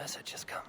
message has come.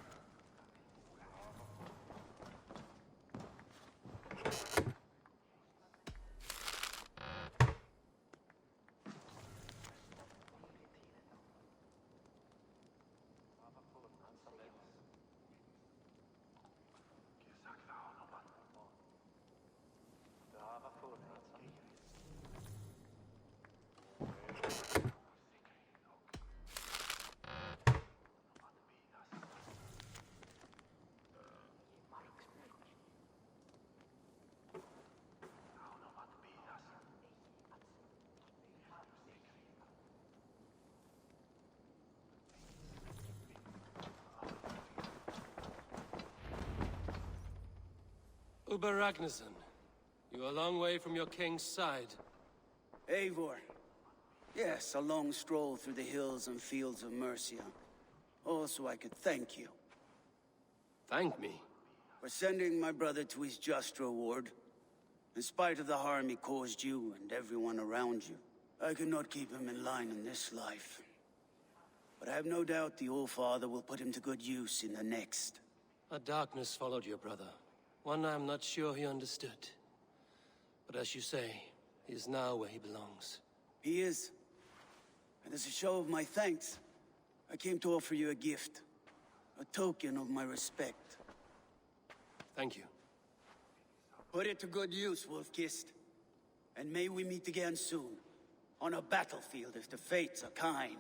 Uber Ragnarsson, you are a long way from your king's side. Eivor. Yes, a long stroll through the hills and fields of Mercia. Also, I could thank you. Thank me? For sending my brother to his just reward. In spite of the harm he caused you and everyone around you, I could not keep him in line in this life. But I have no doubt the All-Father will put him to good use in the next. A darkness followed your brother. One I'm not sure he understood. But as you say, he is now where he belongs. He is. And as a show of my thanks, I came to offer you a gift. A token of my respect. Thank you. Put it to good use, Wolf-Kissed. And may we meet again soon. On a battlefield if the fates are kind.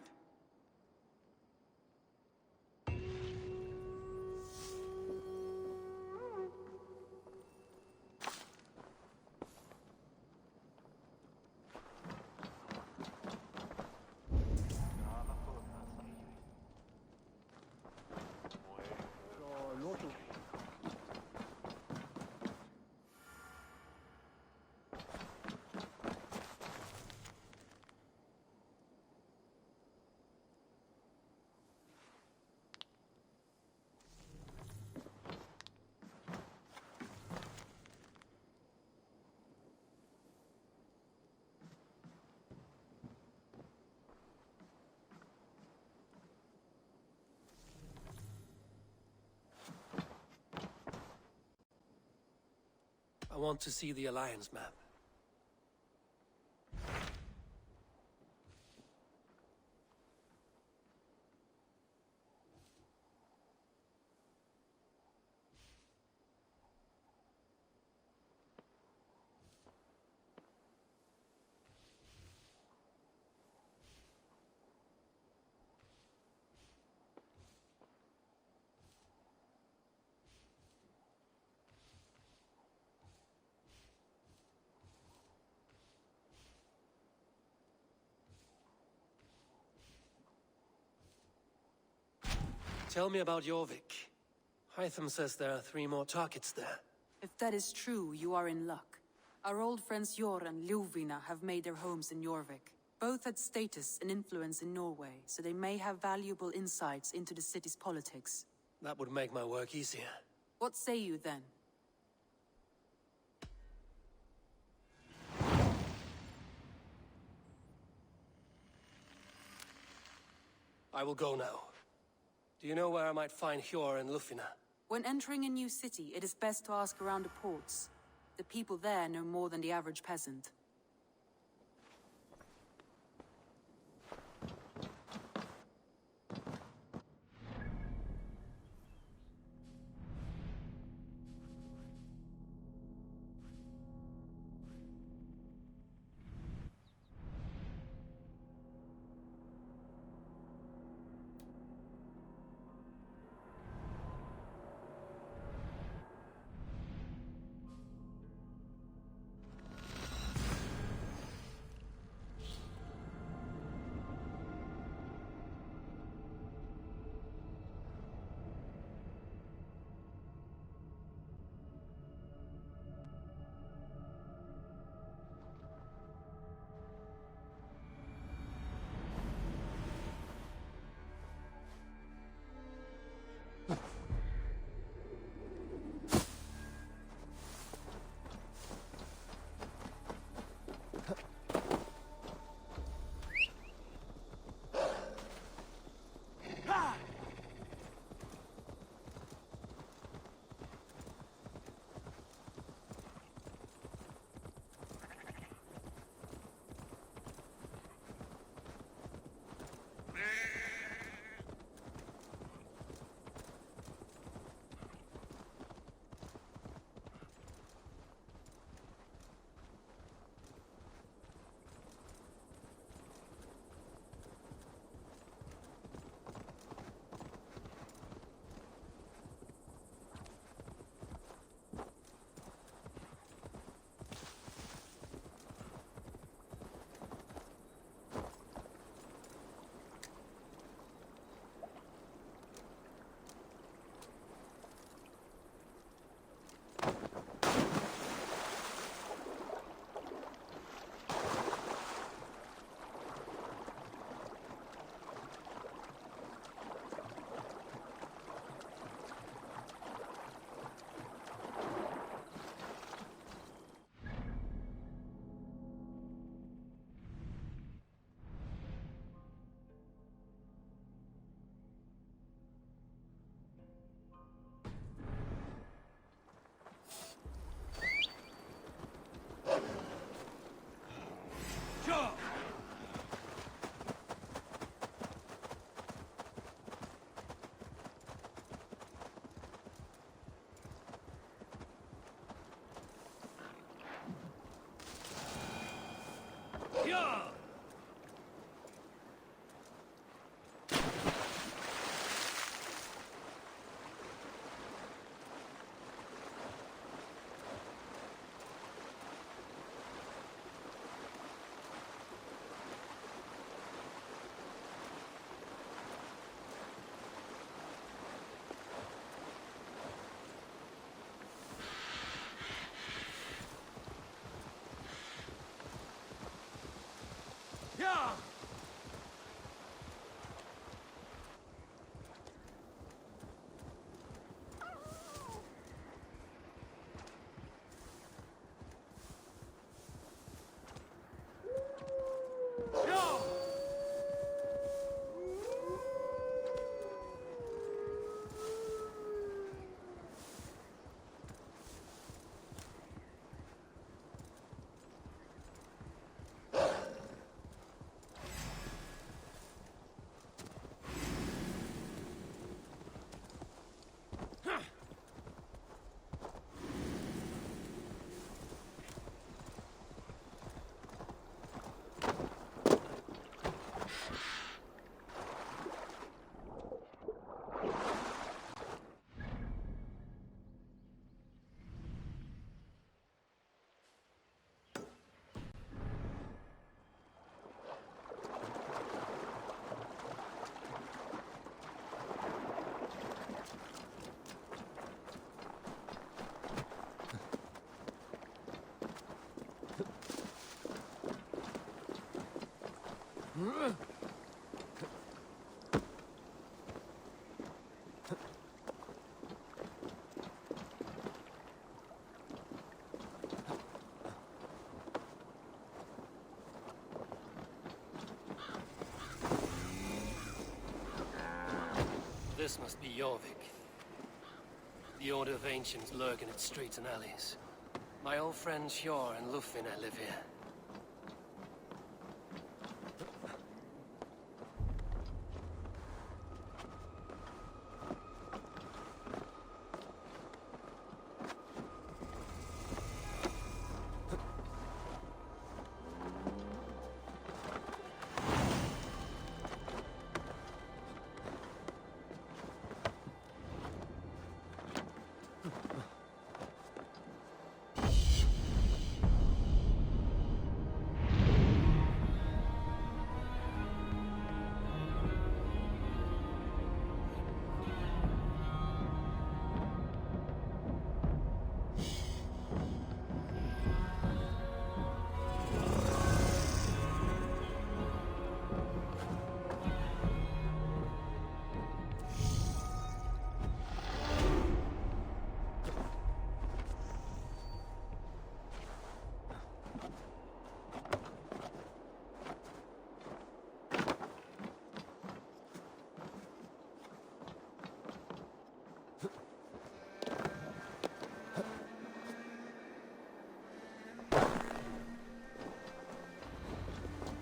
I want to see the Alliance map. Tell me about Jorvik. Hytham says there are 3 more targets there. If that is true, you are in luck. Our old friends Jor and Ljuvina have made their homes in Jorvik. Both had status and influence in Norway, so they may have valuable insights into the city's politics. That would make my work easier. What say you then? I will go now. Do you know where I might find Hjor and Lufina? When entering a new city, it is best to ask around the ports. The people there know more than the average peasant. Yeah! This must be Jorvik. The Order of Ancients lurk in its streets and alleys. My old friends Hjor and Lufina live here.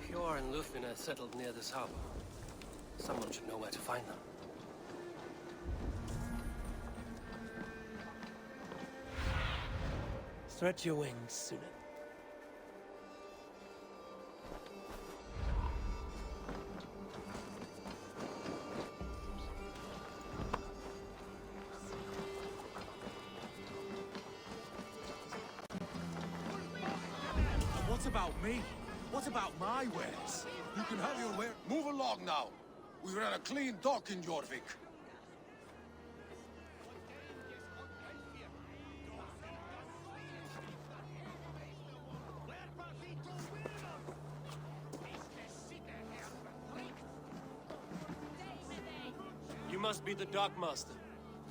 Hjor and Lufina settled near this harbor. Someone should know where to find them. Stretch your wings, Sunan. What about me? What about my wares? You can have your way. Move along now. We ran a clean dock in Jorvik. You must be the Dockmaster.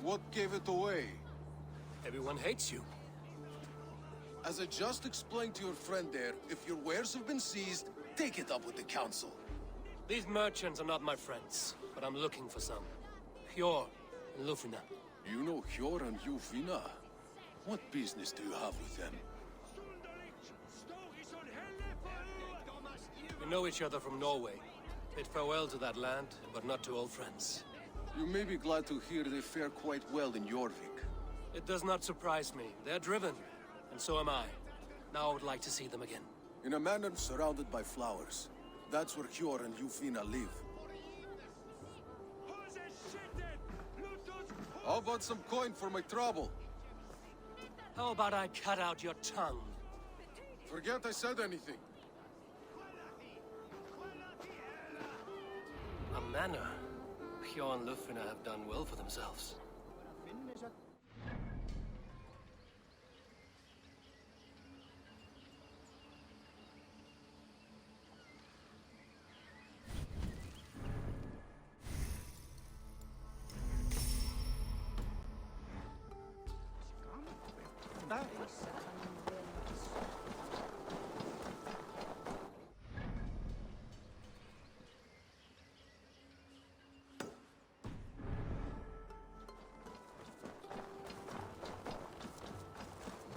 What gave it away? Everyone hates you. As I just explained to your friend there, if your wares have been seized, take it up with the council. These merchants are not my friends, but I'm looking for some. Hjor and Lufina. You know Hjor and Lufina? What business do you have with them? We know each other from Norway. Bid farewell to that land, but not to old friends. You may be glad to hear they fare quite well in Jorvik. It does not surprise me. They're driven, and so am I. Now I would like to see them again. In a manor surrounded by flowers. That's where Hjor and Ljufina live. How about some coin for my trouble? How about I cut out your tongue? Forget I said anything. A manor. Hjor and Ljufina have done well for themselves.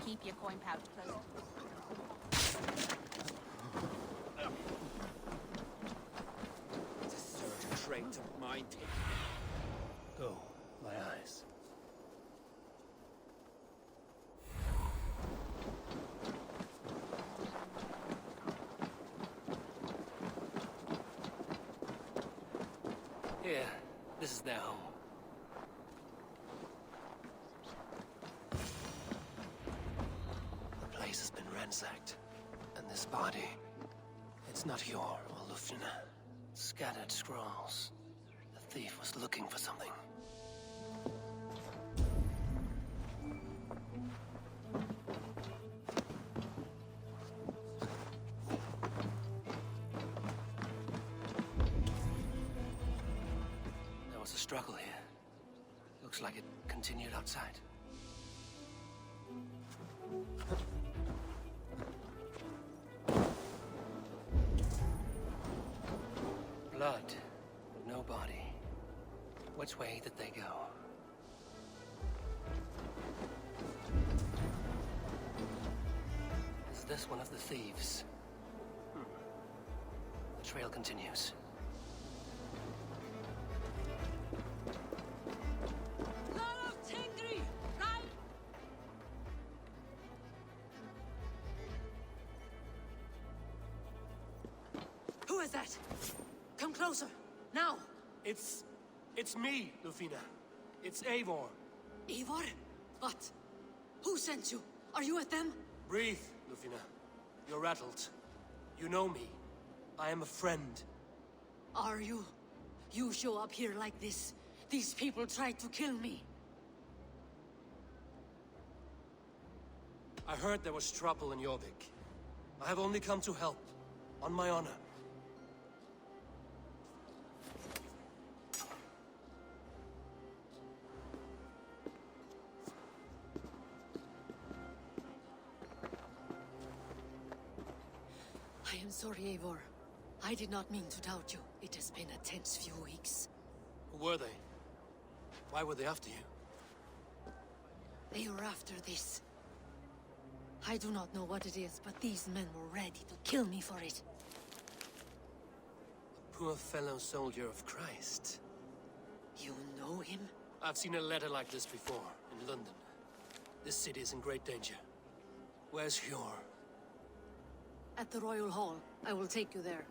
Keep your coin pouch close. It's a certain trait of mine. Go, my eyes. Here, this is their home. The place has been ransacked, and this body, it's not Hjor or Ljufina. Scattered scrolls. The thief was looking for something. There was a struggle here. Looks like it continued outside. Blood, but no body. Which way did they go? Is this one of the thieves? The trail continues. Who is that? Come closer, now! It's me, Ljufina. It's Eivor. Eivor? What? Who sent you? Are you with them? Breathe, Ljufina. You're rattled. You know me. I am a friend. Are you? You show up here like this. These people tried to kill me. I heard there was trouble in Jorvik. I have only come to help. On my honor. I am sorry, Eivor. I did not mean to doubt you. It has been a tense few weeks. Who were they? Why were they after you? They were after this. I do not know what it is, but these men were ready to kill me for it. A poor fellow soldier of Christ. You know him? I've seen a letter like this before, in London. This city is in great danger. Where's Hjor? At the Royal Hall. I will take you there.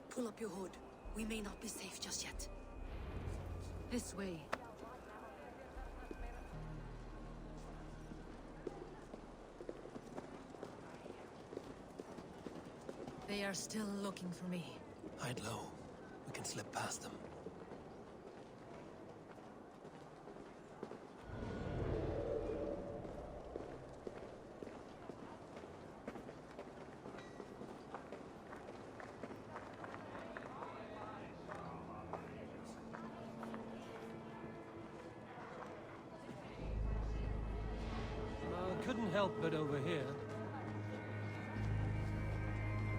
Pull up your hood. We may not be safe just yet. This way. They are still looking for me. Hide low. We can slip past them. Couldn't help but overhear.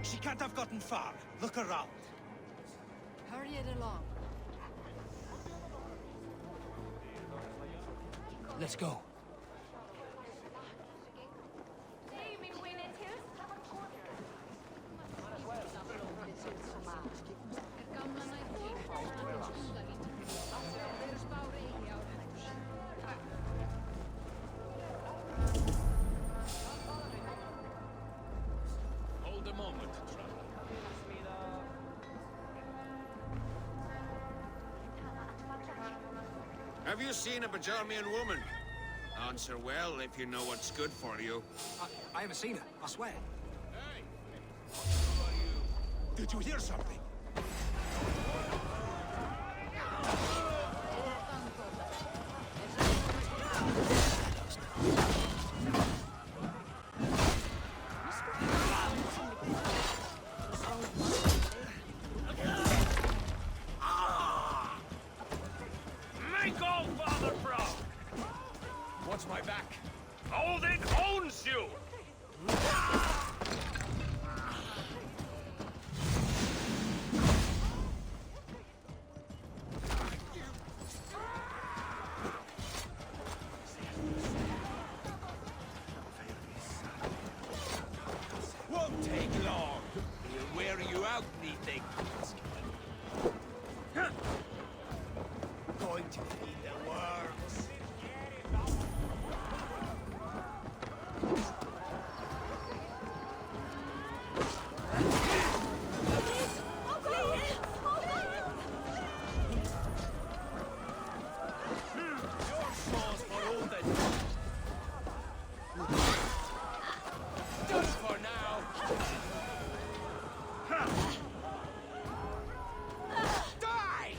She can't have gotten far. Look around. Hurry it along. Let's go. Have you seen a Bajarmian woman? Answer well if you know what's good for you. I haven't seen her, I swear. Hey! Did you hear something? Make all, Father Frog! Watch my back. Odin owns you! Won't take long. He'll wear you out, methinks. Going to feed the worms. Your cause for Odin. Just for now. Die!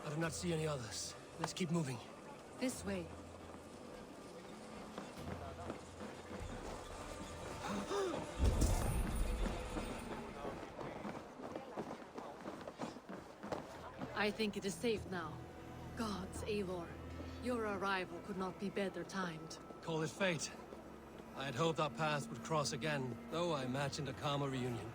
I do not see any others. Let's keep moving. This way. I think it is safe now. Gods, Eivor, your arrival could not be better timed. Call it fate. I had hoped our paths would cross again, though I imagined a calmer reunion.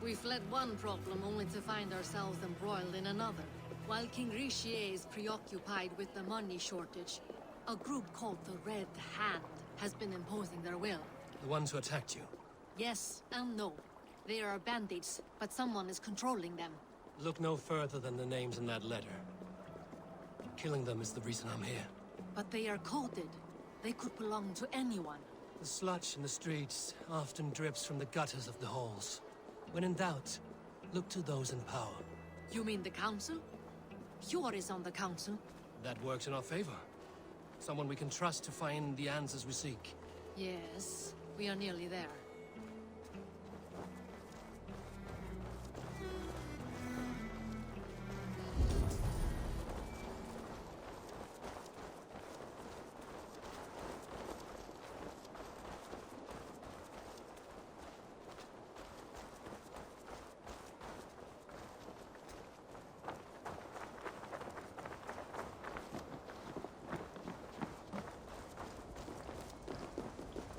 We fled one problem only to find ourselves embroiled in another. While King Richier is preoccupied with the money shortage, a group called the Red Hand has been imposing their will. The ones who attacked you. Yes and no. They are bandits, but someone is controlling them. Look no further than the names in that letter. Killing them is the reason I'm here. But they are coded. They could belong to anyone. The sludge in the streets often drips from the gutters of the halls. When in doubt, look to those in power. You mean the council? Hjor is on the council. That works in our favor. Someone we can trust to find the answers we seek. Yes, we are nearly there.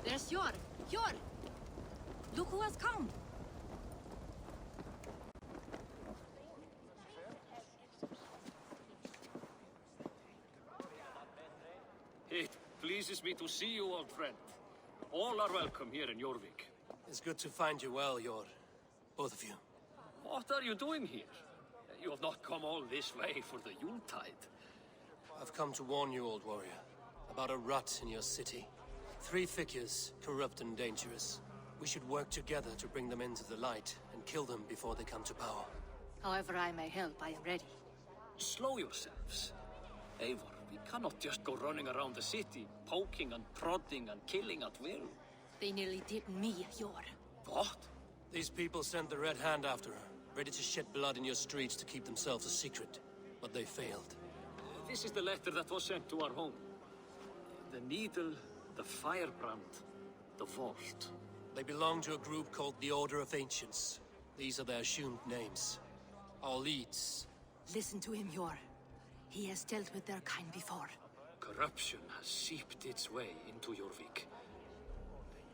There's Hjor! Hjor! Look who has come! It pleases me to see you, old friend. All are welcome here in Jorvik. It's good to find you well, Jor. Both of you. What are you doing here? You have not come all this way for the Yuletide. I've come to warn you, old warrior, about a rot in your city. 3 figures, corrupt and dangerous. We should work together to bring them into the light and kill them before they come to power. However I may help, I am ready. Slow yourselves. Eivor, we cannot just go running around the city, poking and prodding and killing at will. They nearly did me, Hjor. What? These people sent the Red Hand after her, ready to shed blood in your streets to keep themselves a secret. But they failed. This is the letter that was sent to our home. The needle, the firebrand, the vault. They belong to a group called the Order of Ancients. These are their assumed names. Our leads. Listen to him, Hjor. He has dealt with their kind before. Corruption has seeped its way into Jorvik.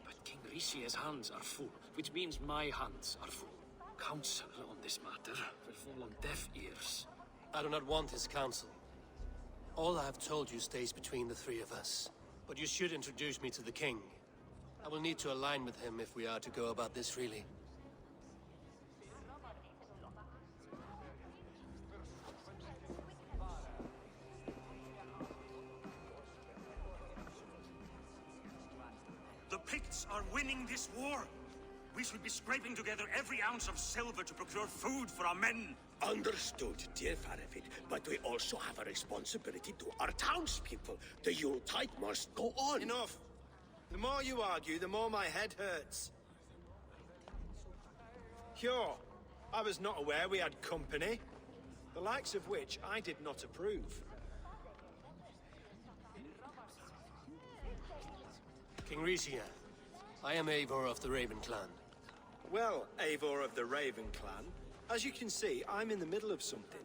But King Richier's hands are full, which means my hands are full. Counsel on this matter will fall on deaf ears. I do not want his counsel. All I have told you stays between the 3 of us. But you should introduce me to the king. I will need to align with him if we are to go about this freely. The Picts are with winning this war. We should be scraping together every ounce of silver to procure food for our men. Understood, dear Faravid, but we also have a responsibility to our townspeople. The Yuletide must go on. Enough. The more you argue, the more my head hurts. Sure, I was not aware we had company, the likes of which I did not approve. King Rishia, I am Eivor of the Raven Clan. Well, Eivor of the Raven Clan, as you can see, I'm in the middle of something.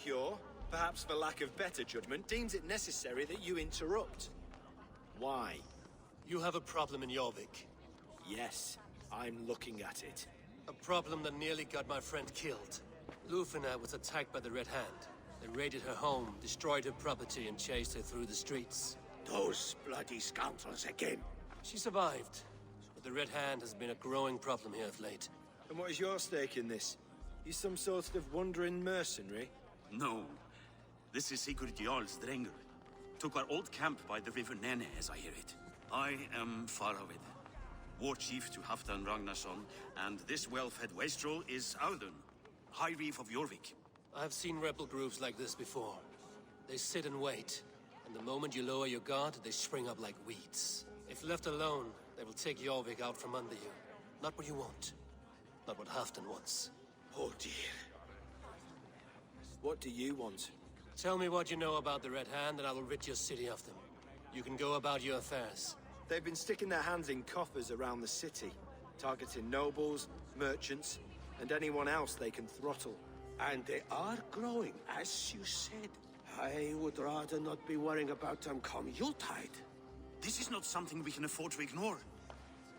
Hjor, perhaps for lack of better judgment, deems it necessary that you interrupt. Why? You have a problem in Jorvik. Yes, I'm looking at it. A problem that nearly got my friend killed. Lufina was attacked by the Red Hand. They raided her home, destroyed her property, and chased her through the streets. Those bloody scoundrels again. She survived, but the Red Hand has been a growing problem here of late. And what is your stake in this? You some sort of wandering mercenary? No. This is Sigurd Jarl's Drengr. Took our old camp by the river Nene, as I hear it. I am Faravid, war chief to Halfdan Ragnarsson, and this well-fed wastrel is Audun, High Reef of Jorvik. I've seen rebel groups like this before. They sit and wait, and the moment you lower your guard, they spring up like weeds. If left alone, they will take Jorvik out from under you. Not what you want. Not what Halfdan wants. Oh dear. What do you want? Tell me what you know about the Red Hand, and I will rid your city of them. You can go about your affairs. They've been sticking their hands in coffers around the city, targeting nobles, merchants, and anyone else they can throttle. And they are growing, as you said. I would rather not be worrying about them come Yuletide. This is not something we can afford to ignore.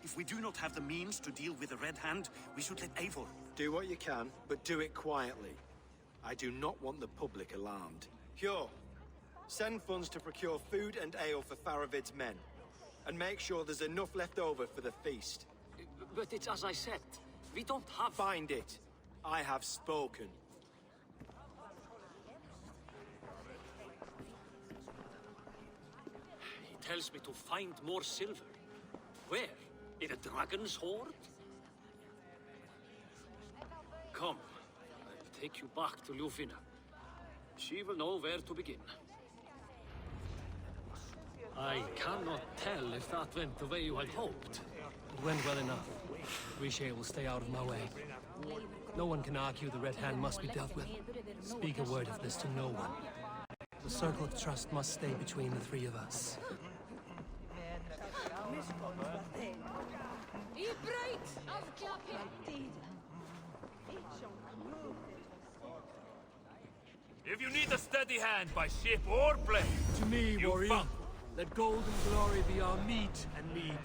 If we do not have the means to deal with the Red Hand, we should let Eivor. Do what you can, but do it quietly. I do not want the public alarmed. Hjor, send funds to procure food and ale for Faravid's men. And make sure there's enough left over for the feast. But it's as I said. We don't have... Find it. I have spoken. He tells me to find more silver. Where? In a dragon's hoard? Come. I'll take you back to Lufina. She will know where to begin. I cannot tell if that went the way you had hoped. It went well enough. Rishe will stay out of my way. No one can argue the Red Hand must be dealt with. Speak a word of this to no one. The circle of trust must stay between the three of us. If you need a steady hand by ship or plane, To me, you warrior, found- let gold and glory be our meat and mead.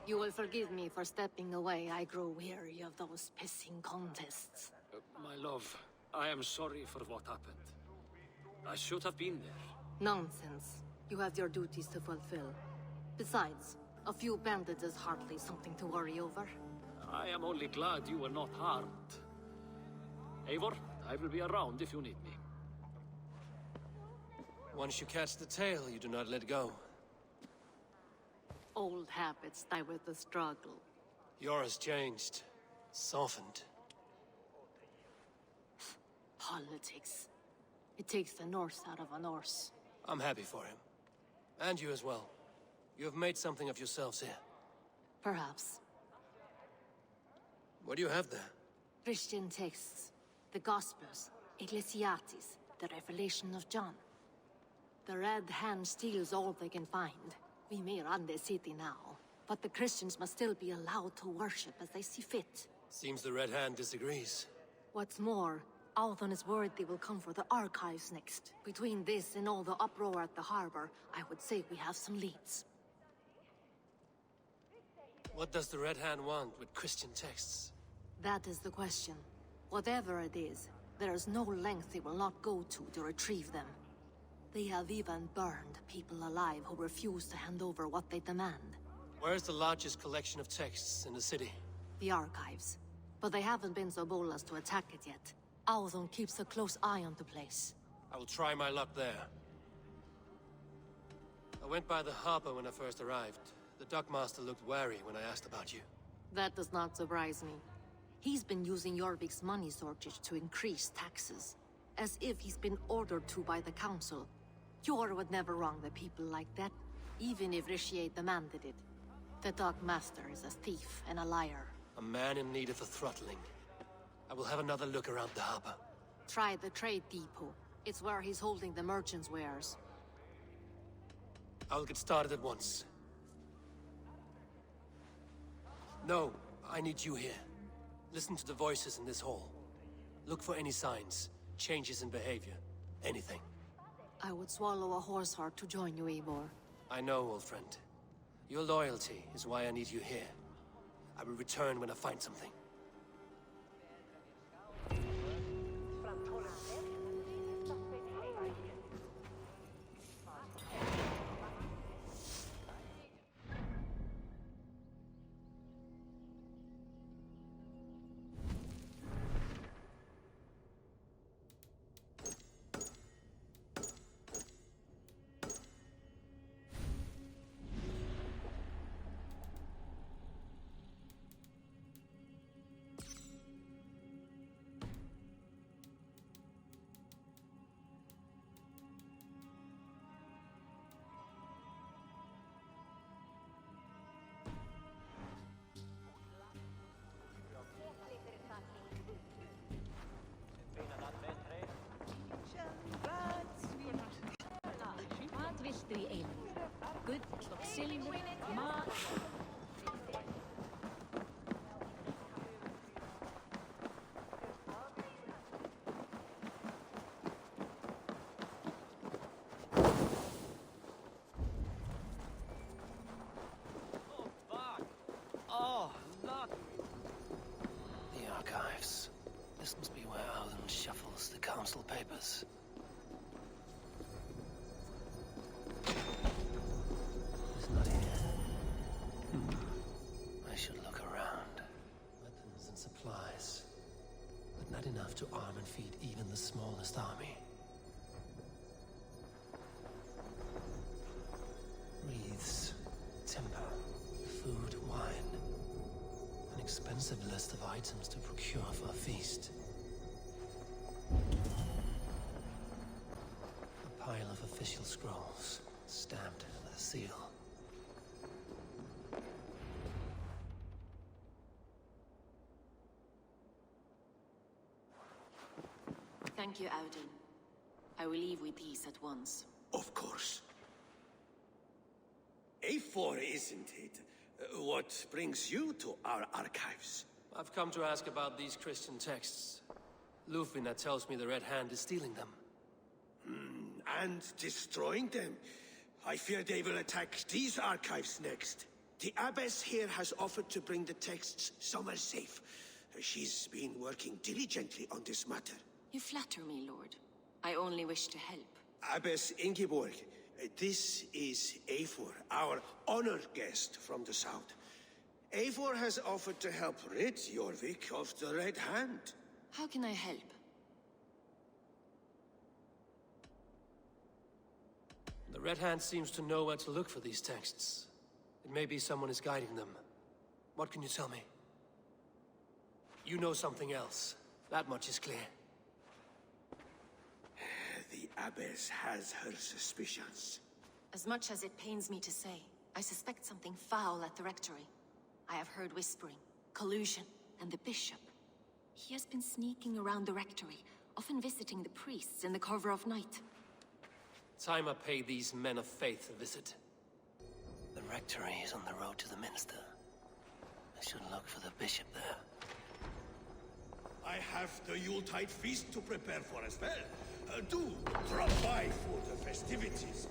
You will forgive me for stepping away. I grow weary of those pissing contests. My love, I am sorry for what happened. I should have been there. Nonsense. You have your duties to fulfill. Besides, a few bandits is hardly something to worry over. I am only glad you were not harmed. Eivor, I will be around if you need me. Once you catch the tail, you do not let go. Old habits die with the struggle. Yours changed. Softened. Politics. It takes the Norse out of a Norse. I'm happy for him. And you as well. You have made something of yourselves here. Perhaps. What do you have there? Christian texts. The Gospels. Ecclesiastes. The Revelation of John. The Red Hand steals all they can find. We may run the city now, but the Christians must still be allowed to worship as they see fit. Seems the Red Hand disagrees. What's more, Althon is worried they will come for the archives next. Between this and all the uproar at the harbor, I would say we have some leads. What does the Red Hand want with Christian texts? That is the question. Whatever it is, there is no length they will not go to retrieve them. They have even burned people alive who refuse to hand over what they demand. Where's the largest collection of texts in the city? The archives. But they haven't been so bold as to attack it yet. Althon keeps a close eye on the place. I will try my luck there. I went by the harbor when I first arrived. The Dockmaster looked wary when I asked about you. That does not surprise me. He's been using Jorvik's money shortage to increase taxes, as if he's been ordered to by the council. Jor would never wrong the people like that, even if Rishiate demanded it. The Dockmaster is a thief and a liar. A man in need of a throttling. I will have another look around the harbor. Try the trade depot. It's where he's holding the merchants' wares. I will get started at once. No, I need you here. Listen to the voices in this hall. Look for any signs, changes in behavior, anything. I would swallow a horse heart to join you, Eivor. I know, old friend. Your loyalty is why I need you here. I will return when I find something. The archives. This must be where Alden shuffles the council papers. It's not here. I should look around. Weapons and supplies. But not enough to arm and feed even the smallest army. Wreaths, timber, food, wine. An expensive list of items to procure for a feast. A pile of official scrolls, stamped with a seal. Thank you, Audun. I will leave with these at once. Of course. A4, isn't it? What brings you to our archives? I've come to ask about these Christian texts. Lufvina tells me the Red Hand is stealing them. And destroying them. I fear they will attack these archives next. The abbess here has offered to bring the texts somewhere safe. She's been working diligently on this matter. You flatter me, Lord. I only wish to help. Abbess Ingeborg, this is Eivor, our honored guest from the south. Eivor has offered to help rid Jorvik of the Red Hand. How can I help? The Red Hand seems to know where to look for these texts. It may be someone is guiding them. What can you tell me? You know something else. That much is clear. The abbess has her suspicions. As much as it pains me to say, I suspect something foul at the rectory. I have heard whispering, collusion, and the bishop. He has been sneaking around the rectory, often visiting the priests in the cover of night. Time I pay these men of faith a visit. The rectory is on the road to the minster. I should look for the bishop there. I have the Yuletide feast to prepare for as well. Do drop by for the festivities.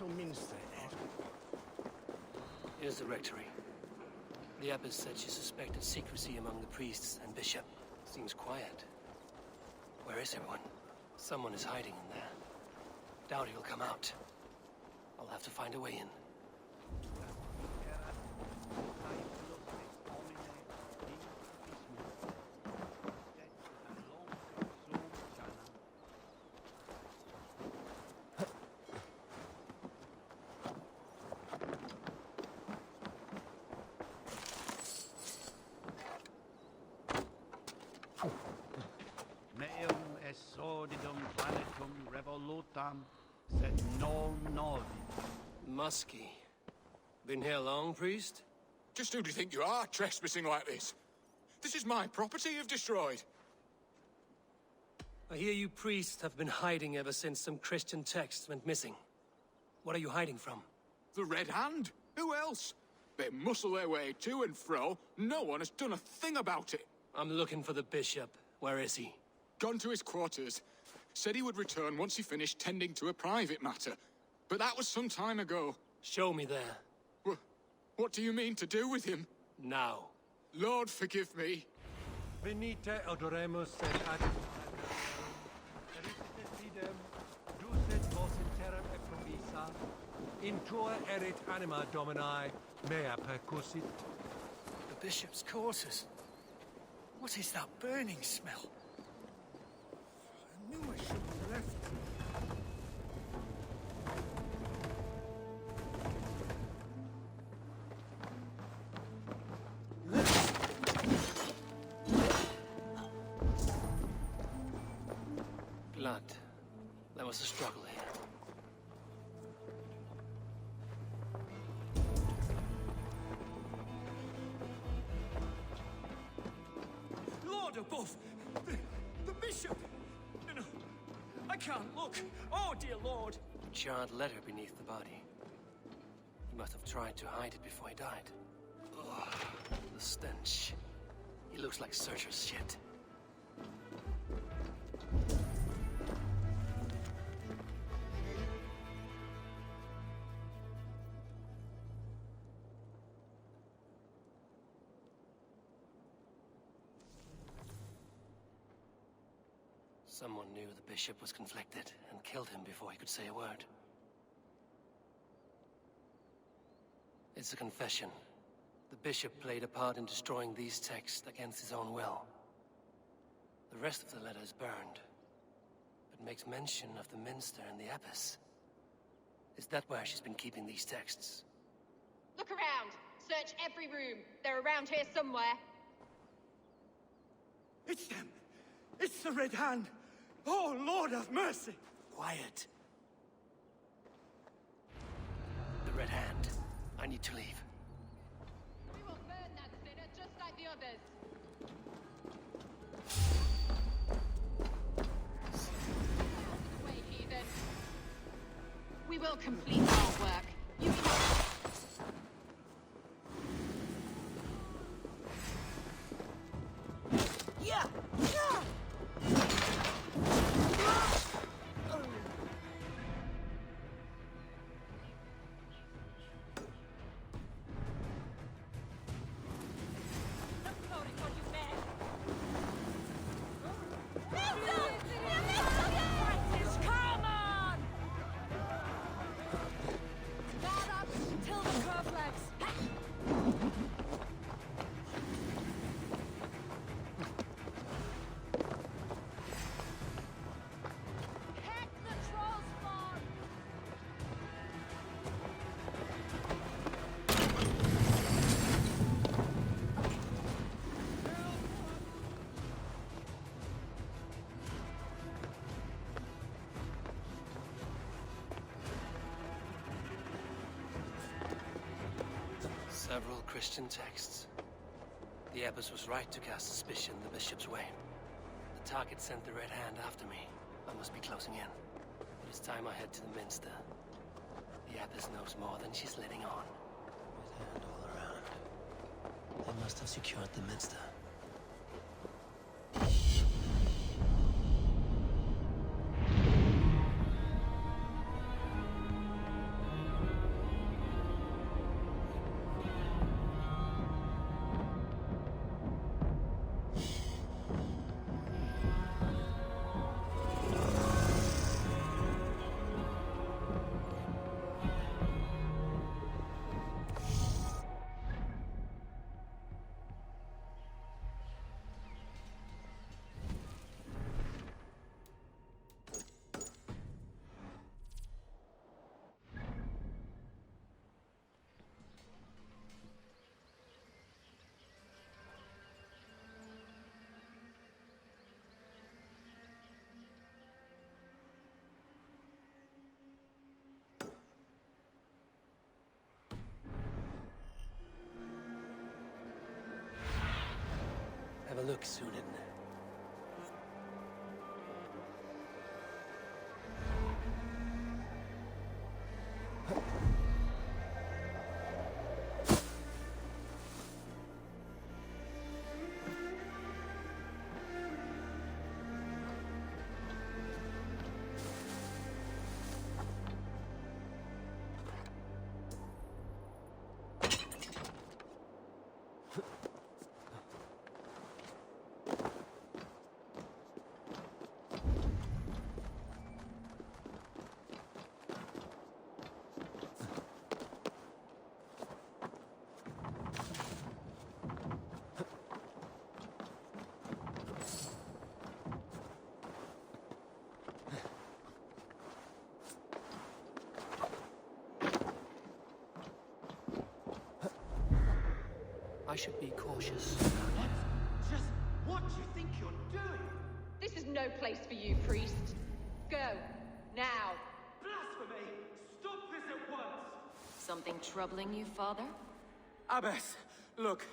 little minster there. Here's the rectory. The abbess said she suspected secrecy among the priests and bishop. Seems quiet. Where is everyone? Someone is hiding in there. Doubt he'll come out. I'll have to find a way in. Meum est sordidum planetum revolutam, sed non novi. Muskie. Been here long, priest? Just who do you think you are, trespassing like this? This is my property you've destroyed. I hear you priests have been hiding ever since some Christian texts went missing. What are you hiding from? The Red Hand? Who else? They muscle their way to and fro. No one has done a thing about it. I'm looking for the bishop. Where is he? Gone to his quarters. Said he would return once he finished tending to a private matter. But that was some time ago. Show me there. What do you mean to do with him? Now. Lord, forgive me. Venite adoremus et ad fidem, ducet vos in terram et promissa, in tua erit anima Domini, mea percussit. The bishop's quarters. What is that burning smell? I knew I shouldn't have left. Blood. There was a struggle here. Lord above! The bishop! No, I can't look. Oh, dear Lord! A charred letter beneath the body. He must have tried to hide it before he died. Ugh, the stench. He looks like Searcher's shit. Someone knew the bishop was conflicted and killed him before he could say a word. It's a confession. The bishop played a part in destroying these texts against his own will. The rest of the letter is burned, but makes mention of the minster and the abbess. Is that where she's been keeping these texts? Look around! Search every room. They're around here somewhere. It's them! It's the Red Hand! Oh, Lord have mercy! Quiet. The Red Hand. I need to leave. We will burn that sinner just like the others. Wait, heathen. We will complete our work. You can... Yeah! Several Christian texts. The abbess was right to cast suspicion the bishop's way. The target sent the Red Hand after me. I must be closing in. It is time I head to the minster. The abbess knows more than she's letting on. Red Hand all around. They must have secured the minster. work soon, isn't it? I should be cautious. Just what do you think you're doing? This is no place for you, priest. Go. Now. Blasphemy! Stop this at once! Something troubling you, Father? Abbess, look.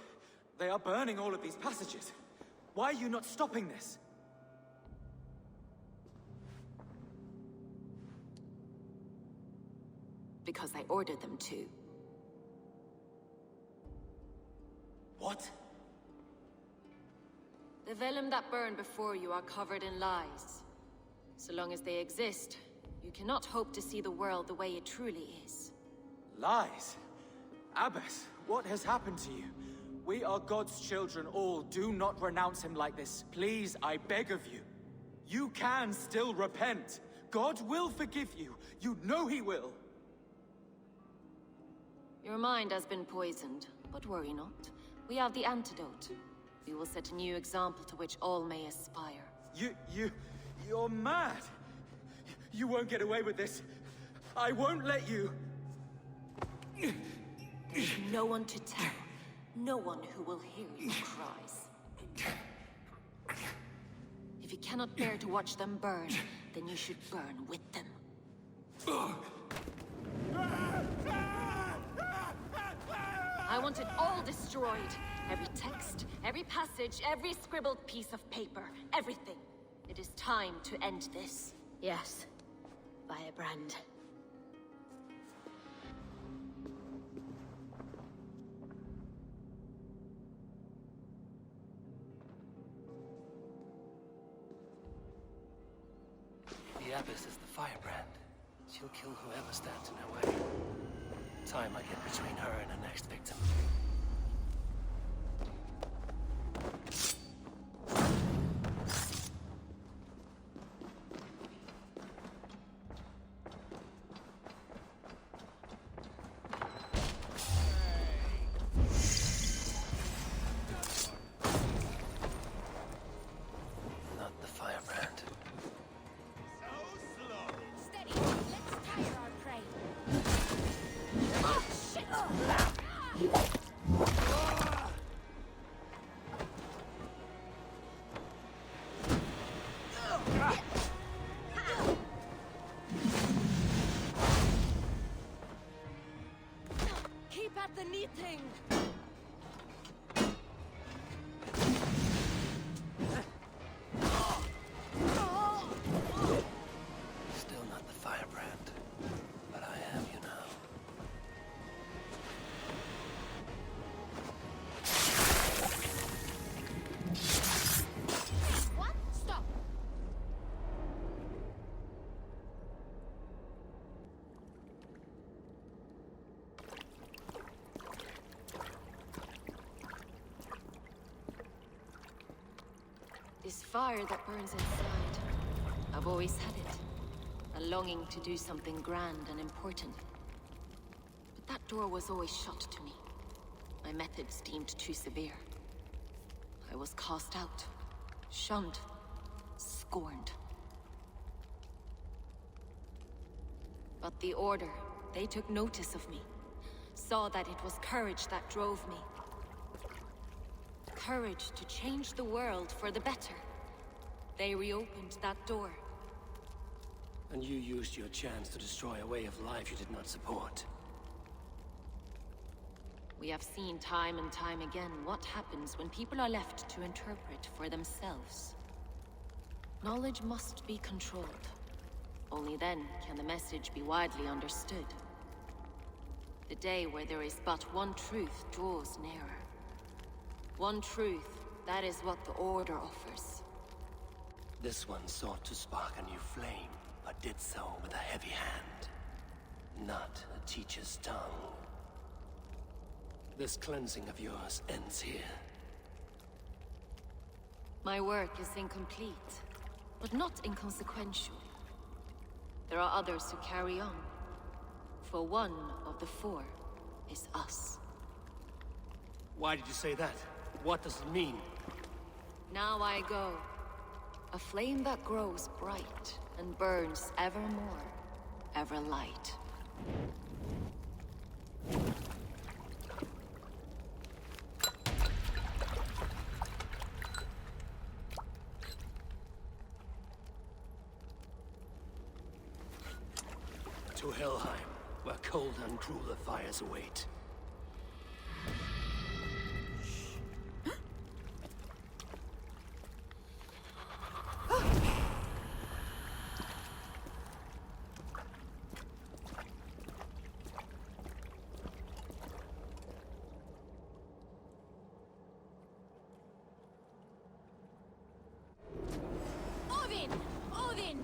They are burning all of these passages. Why are you not stopping this? Because I ordered them to. What? The vellum that burn before you are covered in lies. So long as they exist, you cannot hope to see the world the way it truly is. Lies? Abbess, what has happened to you? We are God's children all. Do not renounce him like this. Please, I beg of you. You can still repent. God will forgive you. You know he will. Your mind has been poisoned, but worry not. We have the antidote. We will set a new example to which all may aspire. You're mad. You won't get away with this. I won't let you. There's no one to tell. No one who will hear your cries. If you cannot bear to watch them burn, then you should burn with them. I want it all destroyed. Every text, every passage, every scribbled piece of paper, everything. It is time to end this. Yes. Firebrand. The Abbess is the firebrand. She'll kill whoever stands in her way. Time I get between her and her next victim. Not the firebrand. Steady. Let's tire our prey. Oh, shit! Keep at the knitting. Still not the firebrand, but I am, you know. What? Stop. This fire that burns inside, I've always had it. A longing to do something grand and important. But that door was always shut to me. My methods deemed too severe. I was cast out, shunned, scorned. But the Order, they took notice of me. Saw that it was courage that drove me. Courage to change the world for the better. They reopened that door. And you used your chance to destroy a way of life you did not support. We have seen time and time again what happens when people are left to interpret for themselves. Knowledge must be controlled. Only then can the message be widely understood. The day where there is but one truth draws nearer. One truth, that is what the Order offers. This one sought to spark a new flame, but did so with a heavy hand. Not a teacher's tongue. This cleansing of yours ends here. My work is incomplete, but not inconsequential. There are others who carry on. For one of the four is us. Why did you say that? What does it mean? Now I go. A flame that grows bright and burns ever more, ever light. To Helheim, where cold and crueler fires await. Odin! Odin!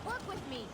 Work with me!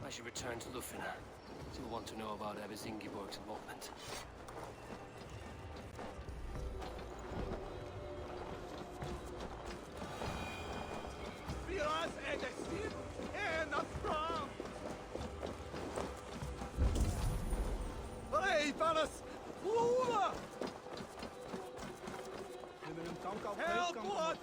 I should return to Lufina. Still want to know about Abbess Ingeborg's involvement. Help what?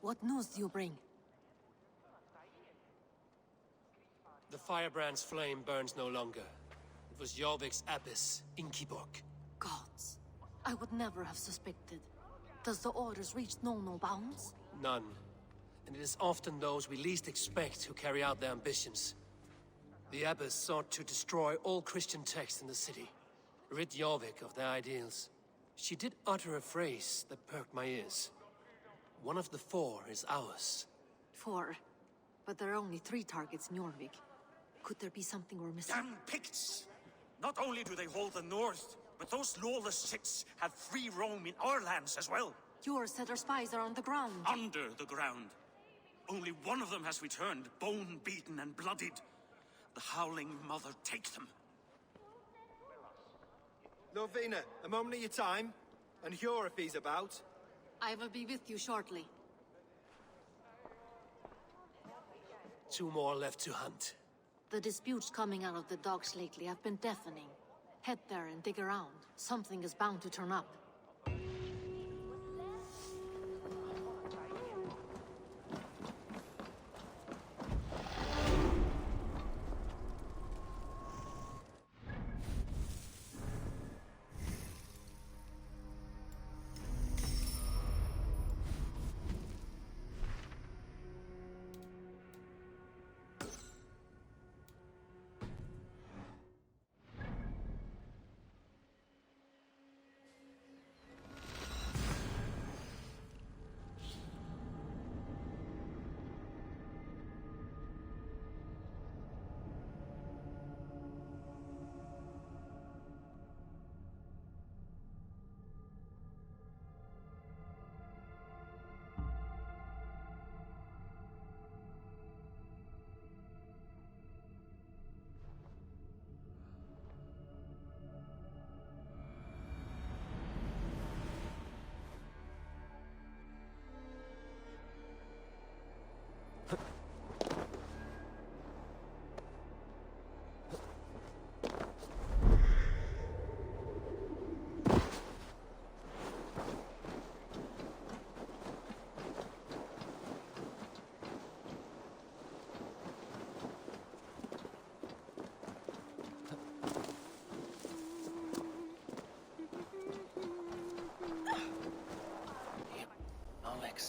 What news do you bring? The firebrand's flame burns no longer. It was Jorvik's abbess, Inkiborg. Gods. I would never have suspected. Does the orders reach no bounds? None. And it is often those we least expect who carry out their ambitions. The abbess sought to destroy all Christian texts in the city, rid Jorvik of their ideals. She did utter a phrase that perked my ears. One of the 4 is ours. 4. But there are only 3 targets in Jorvik. Could there be something we're missing? Damn Picts! Not only do they hold the north, but those lawless Siths have free roam in our lands as well. Yours said our spies are on the ground. Under the ground. Only one of them has returned, bone-beaten and bloodied. The Howling Mother take them. Lovina, a moment of your time. And Hjor if he's about. I will be with you shortly. 2 more left to hunt. The disputes coming out of the docks lately have been deafening. Head there and dig around. Something is bound to turn up.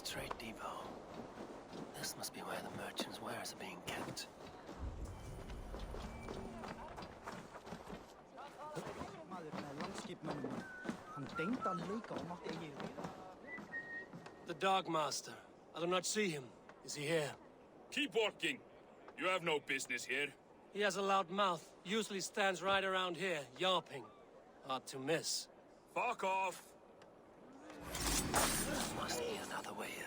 Trade depot. This must be where the merchants' wares are being kept. The Dark Master. I do not see him. Is he here? Keep working. You have no business here. He has a loud mouth. Usually stands right around here, yawping. Hard to miss. Fuck off. Must be another way in.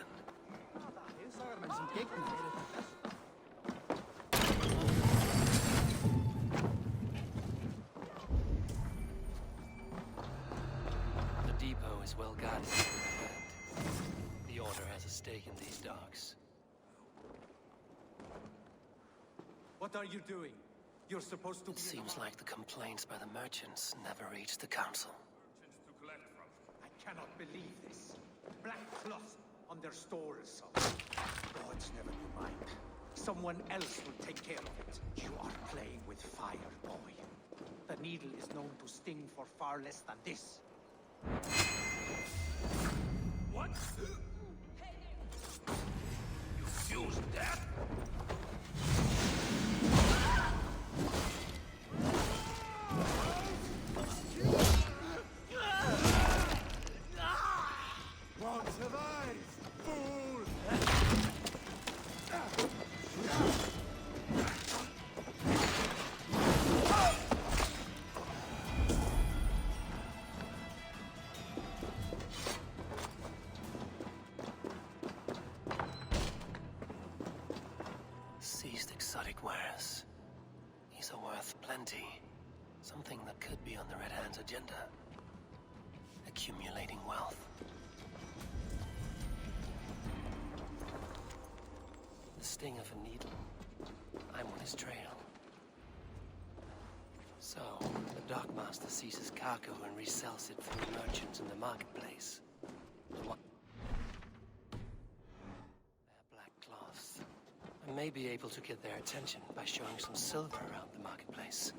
The depot is well guarded. The Order has a stake in these docks. What are you doing? You're supposed to It seems like the complaints by the merchants never reached the council. I cannot believe this. Black cloth on their stores. Gods never do mind. Someone else will take care of it. You are playing with fire, boy. The needle is known to sting for far less than this. What? You fused that? Won't survive, fool! Seized exotic wares. These are worth plenty. Something that could be on the Red Hand's agenda. Accumulating wealth. The sting of a needle. I'm on his trail. So, the Dockmaster seizes cargo and resells it through merchants in the marketplace. Their black cloths. A may be able to get their attention by showing some silver around the marketplace.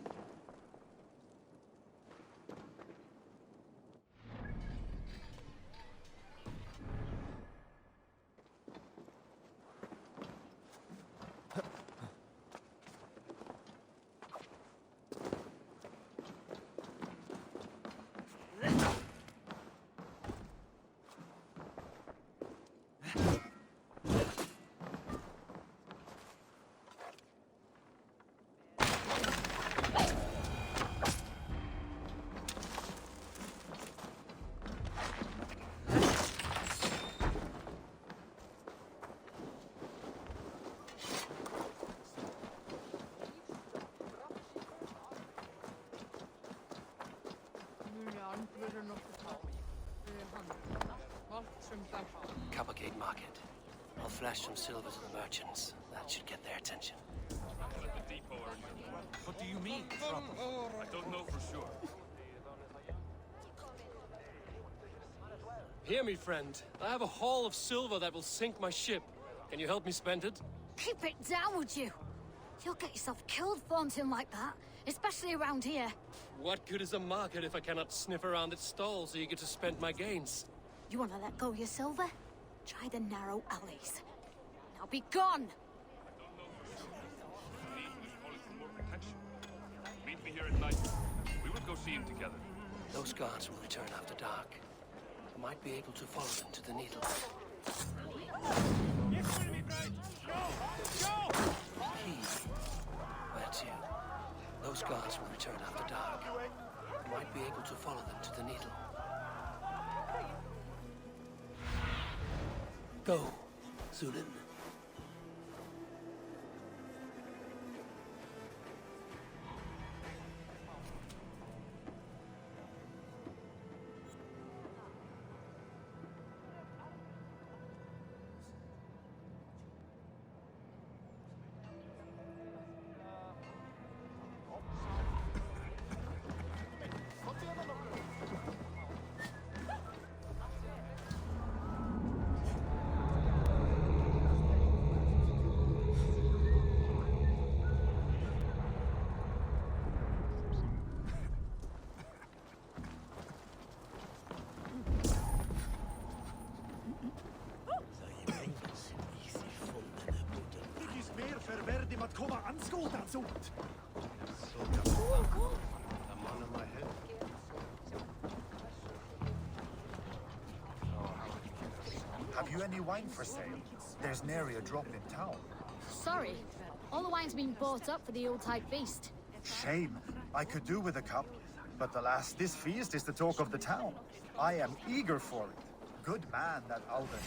Coppergate Market. I'll flash some silver to the merchants. That should get their attention. What do you mean, trouble? I don't know for sure. Hear me, friend. I have a haul of silver that will sink my ship. Can you help me spend it? Keep it down, would you? You'll get yourself killed flaunting like that, especially around here. What good is a market if I cannot sniff around its stalls eager to spend my gains? You want to let go of your silver? Try the narrow alleys. Now be gone! Meet me here at night. We will go see him together. Those guards will return after dark. I might be able to follow them to the needle. Key. Where to? Those guards will return after dark. I might be able to follow them to the needle. Go, Zulin. Have you any wine for sale? There's nary a drop in town. Sorry. All the wine's been bought up for the Yuletide feast. Shame. I could do with a cup. But alas, this feast is the talk of the town. I am eager for it. Good man, that Alden.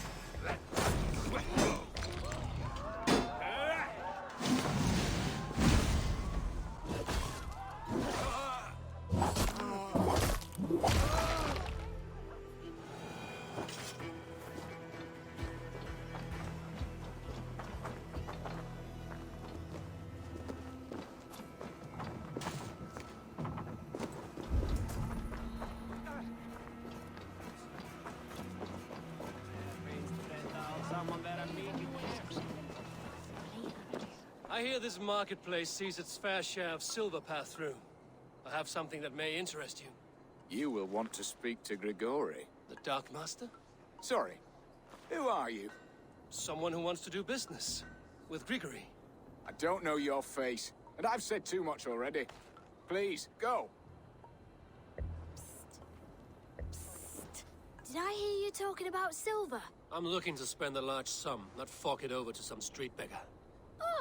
I hear this marketplace sees its fair share of silver pass through. I have something that may interest you. You will want to speak to Grigori. The Dark Master? Sorry. Who are you? Someone who wants to do business. With Grigori. I don't know your face, and I've said too much already. Please, go. Did I hear you talking about silver? I'm looking to spend a large sum, not fork it over to some street beggar.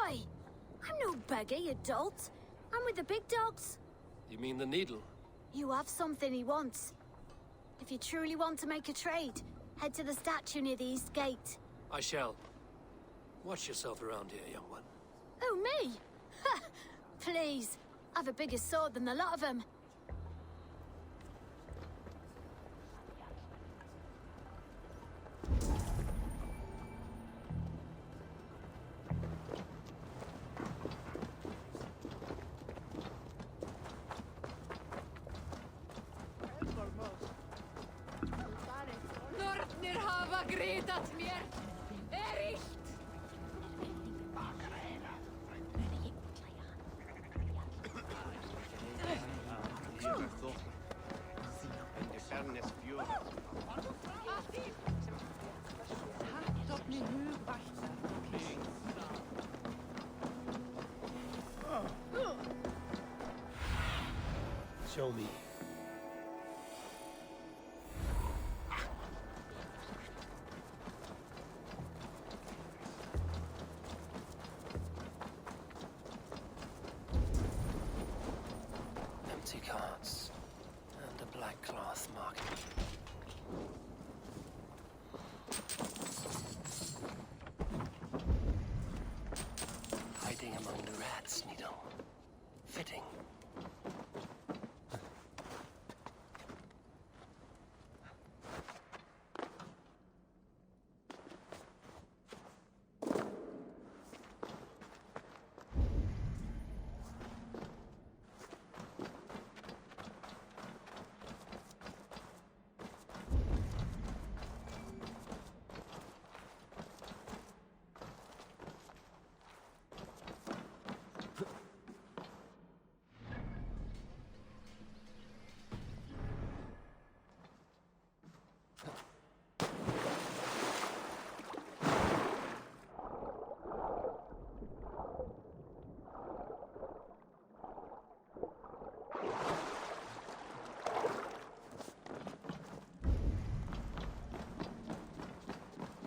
Oi! I'm no beggar, you dolt. I'm with the big dogs. You mean the needle? You have something he wants. If you truly want to make a trade, head to the statue near the east gate. I shall. Watch yourself around here, young one. Oh, me? Ha! Please. I've a bigger sword than the lot of them. Nornir hafa gritat mér. Illt. Show me. Empty carts and a black cloth market. Hiding among the rats, Needle. Fitting.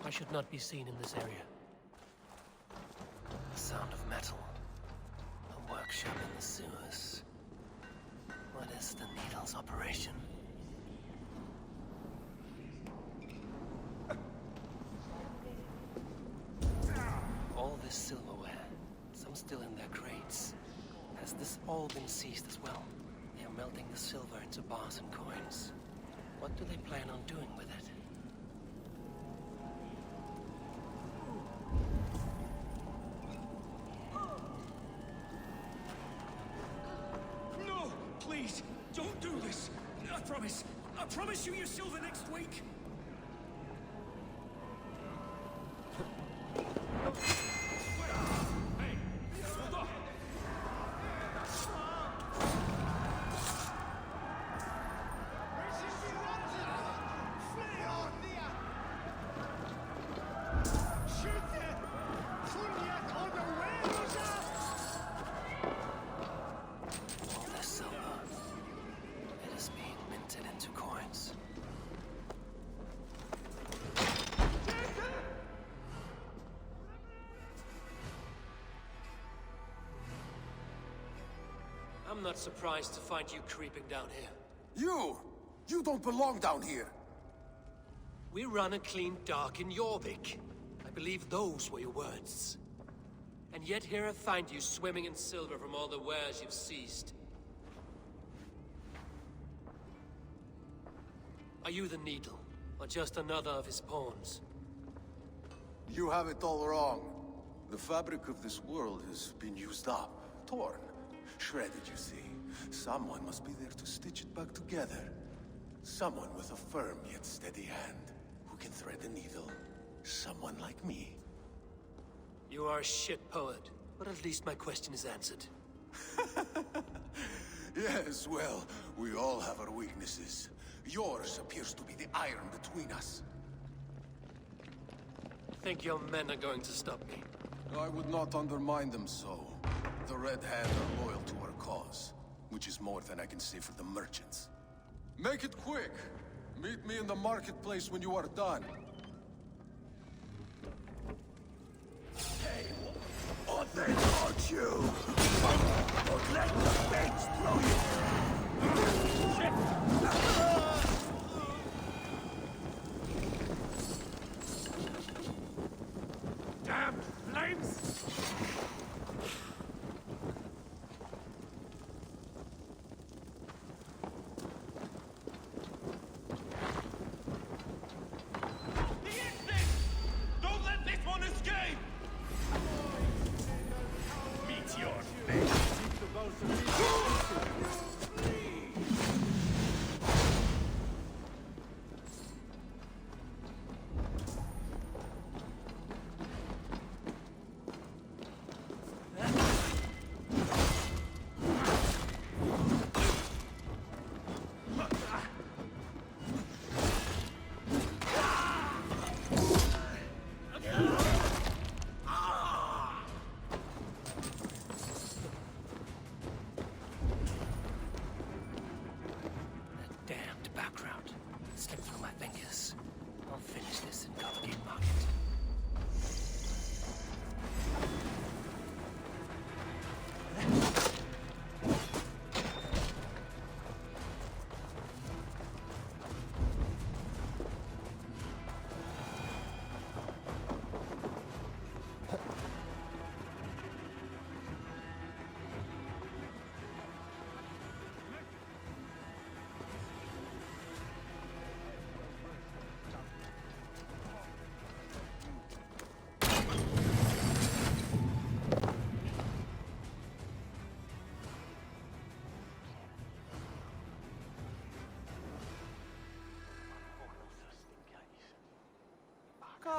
I should not be seen in this area. The sound of metal. A workshop in the sewers. What is the Needle's operation? All this silverware, some still in their crates. Has this all been seized as well? They are melting the silver into bars and coins. What do they plan on doing with it? No! Please, don't do this! I promise you your silver next week! All this silver. It is being minted into coins. I'm not surprised to find you creeping down here. You don't belong down here! We run a clean dock in Jorvik. I believe those were your words. And yet here I find you swimming in silver from all the wares you've seized. Are you the Needle, or just another of his pawns? You have it all wrong. The fabric of this world has been used up, torn, shredded, you see. Someone must be there to stitch it back together. Someone with a firm yet steady hand, who can thread a needle. Someone like me. You are a shit poet, but at least my question is answered. Yes, well, we all have our weaknesses. Yours appears to be the iron between us. Think your men are going to stop me? I would not undermine them so. The Red Hand are loyal to our cause, which is more than I can say for the merchants. Make it quick! Meet me in the marketplace when you are done. Hey, what they taught you? Don't let the fates throw you! Shit! Damn flames! Don't let this one escape! Meet your fate!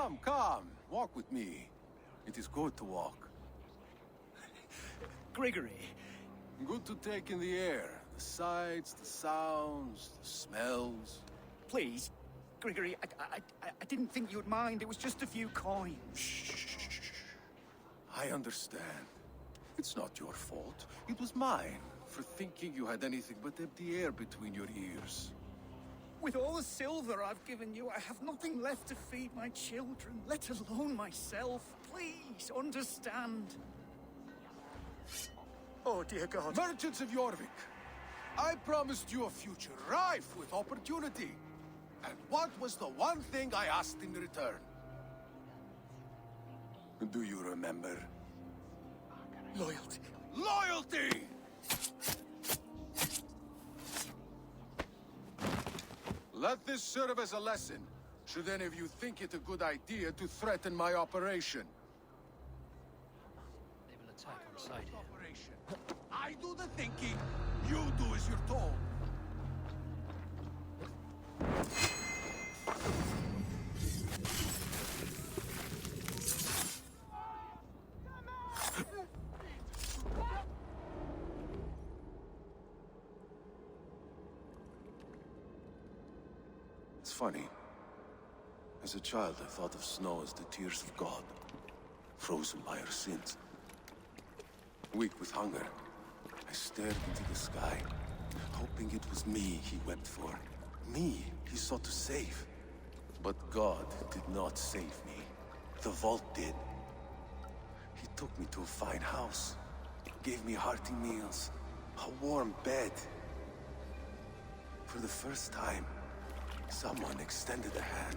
Come, come. Walk with me. It is good to walk. Grigory. Good to take in the air. The sights, the sounds, the smells. Please, Grigory, I didn't think you'd mind. It was just a few coins. Shh. I understand. It's not your fault. It was mine, for thinking you had anything but empty air between your ears. With all the silver I've given you, I have nothing left to feed my children, let alone myself. Please, understand. Oh, dear God. Merchants of Jorvik, I promised you a future rife with opportunity. And what was the one thing I asked in return? Do you remember? Loyalty. Loyalty! Let this serve as a lesson, should any of you think it a good idea to threaten my operation. They will attack on sight here. I do the thinking, you do as you're told. It's funny. As a child, I thought of snow as the tears of God, frozen by our sins. Weak with hunger, I stared into the sky, hoping it was me he wept for. Me he sought to save. But God did not save me. The vault did. He took me to a fine house, gave me hearty meals, a warm bed. For the first time, someone extended a hand,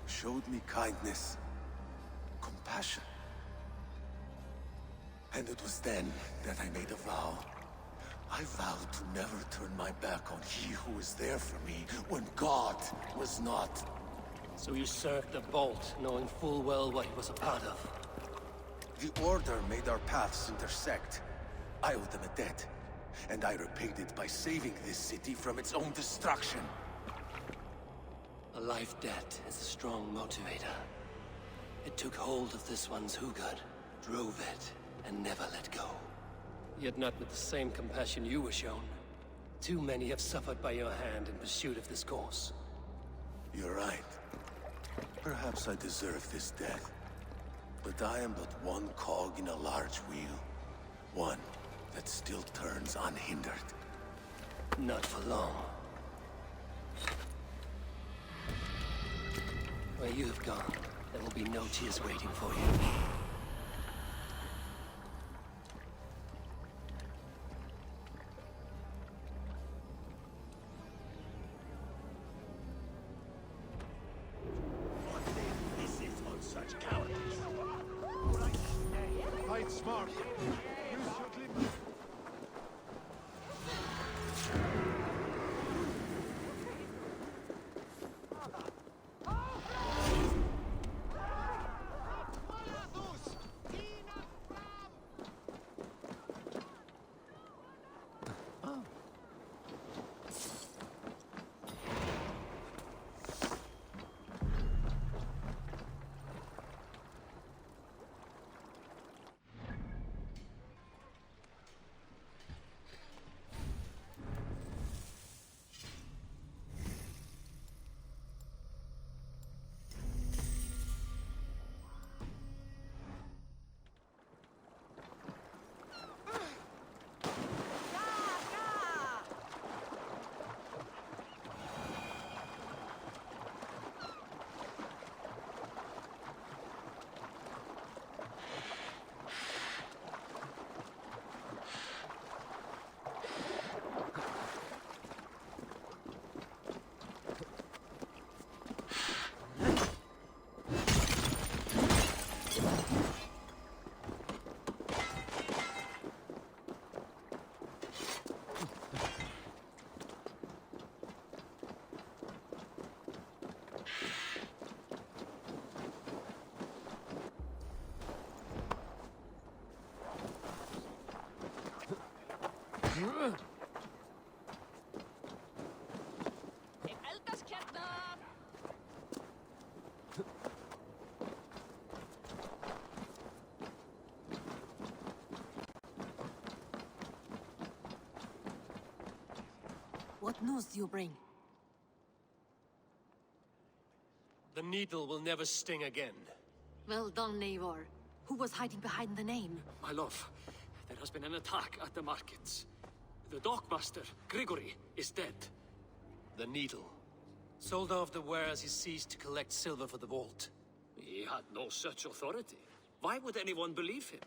showed me kindness, compassion. And it was then that I made a vow. I vowed to never turn my back on he who was there for me when God was not. So you served the Vault, knowing full well what he was a part of. The Order made our paths intersect. I owed them a debt, and I repaid it by saving this city from its own destruction. A life debt is a strong motivator. It took hold of this one's Hugad, drove it, and never let go. Yet not with the same compassion you were shown. Too many have suffered by your hand in pursuit of this course. You're right. Perhaps I deserve this death. But I am but one cog in a large wheel. One that still turns unhindered. Not for long. Where you have gone, there will be no tears waiting for you. Fight smart. Use your glimmer. What news do you bring? The needle will never sting again. Well done, Eivor. Who was hiding behind the name? My love, there has been an attack at the markets. The dockmaster, Grigory, is dead. The needle. Sold off the wares he seized to collect silver for the vault. He had no such authority. Why would anyone believe him?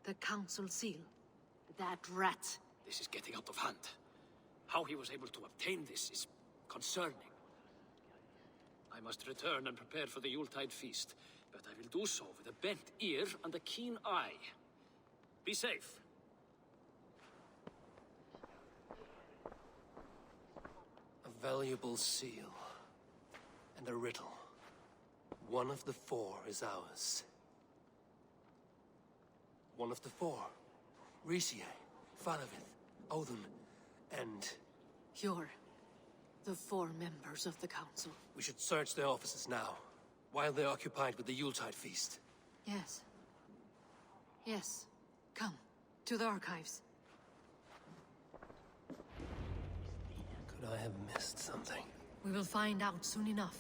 The council seal. That rat. This is getting out of hand. How he was able to obtain this is concerning. I must return and prepare for the Yuletide feast, but I will do so with a bent ear and a keen eye. Be safe. A valuable seal. And a riddle. One of the four is ours. One of the four. Risie, Faravith, Odin, and... You're the four members of the council. We should search their offices now, while they're occupied with the Yuletide feast. Yes. Yes. Come, to the archives. Could I have missed something? We will find out soon enough.